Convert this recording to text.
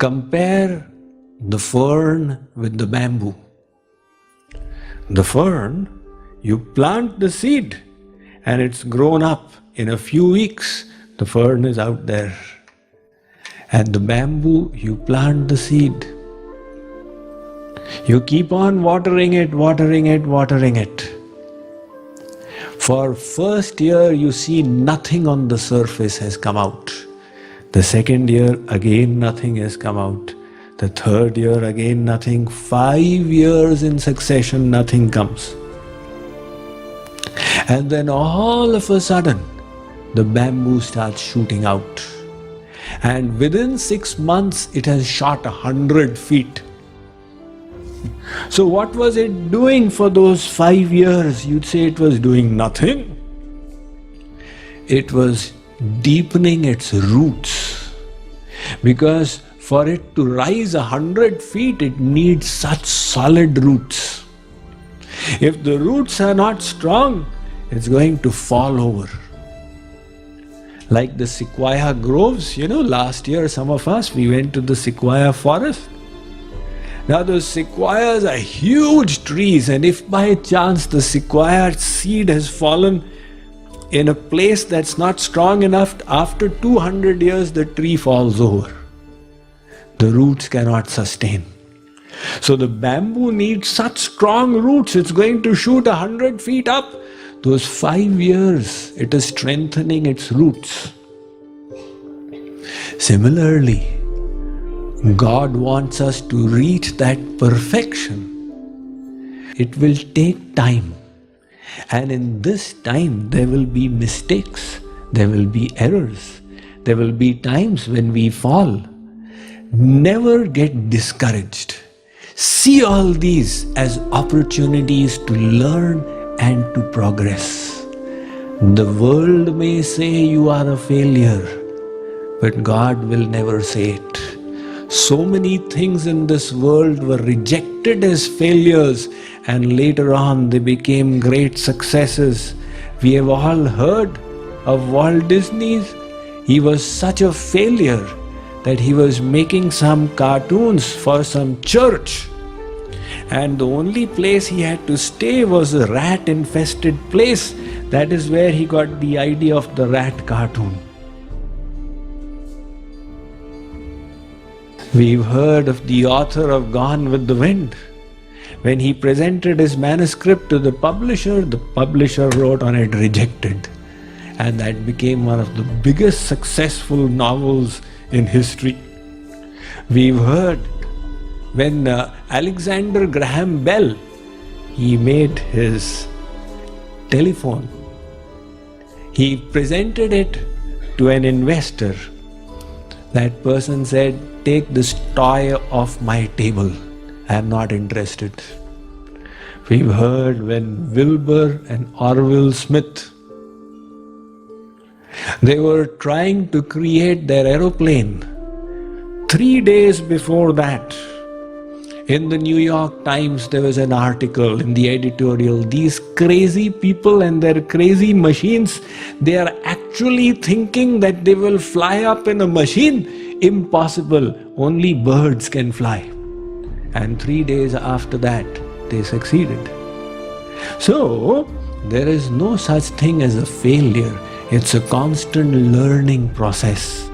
Compare the fern with the bamboo. The fern, you plant the seed and it's grown up. In a few weeks, the fern is out there. And the bamboo, you plant the seed. You keep on watering it, watering it, watering it. For first year, you see nothing on the surface has come out. The second year, again nothing has come out. The third year, again nothing. 5 years in succession, nothing comes. And then all of a sudden, the bamboo starts shooting out. And within 6 months, it has shot 100 feet. So what was it doing for those 5 years? You'd say it was doing nothing. It was deepening its roots. Because for it to rise 100 feet, it needs such solid roots. If the roots are not strong, it's going to fall over. Like the sequoia groves, last year some of us, we went to the sequoia forest. Now those sequoias are huge trees, and if by chance the sequoia seed has fallen in a place that's not strong enough, after 200 years the tree falls over. The roots cannot sustain. So the bamboo needs such strong roots, it's going to shoot 100 feet up. Those 5 years, it is strengthening its roots. Similarly, God wants us to reach that perfection. It will take time. And in this time, there will be mistakes, there will be errors, there will be times when we fall. Never get discouraged. See all these as opportunities to learn and to progress. The world may say you are a failure, but God will never say it. So many things in this world were rejected as failures, and later on they became great successes. We have all heard of Walt Disney. He was such a failure that he was making some cartoons for some church, and the only place he had to stay was a rat-infested place. That is where he got the idea of the rat cartoon. We've heard of the author of Gone with the Wind. When he presented his manuscript to the publisher wrote on it rejected. And that became one of the biggest successful novels in history. We've heard when Alexander Graham Bell, he made his telephone. He presented it to an investor. That person said, "Take this toy off my table. I am not interested." We've heard when Wilbur and Orville Smith, they were trying to create their aeroplane. 3 days before that, in the New York Times, there was an article in the editorial, these crazy people and their crazy machines, they are actually thinking that they will fly up in a machine. Impossible, only birds can fly. And 3 days after that, they succeeded. So, there is no such thing as a failure. It's a constant learning process.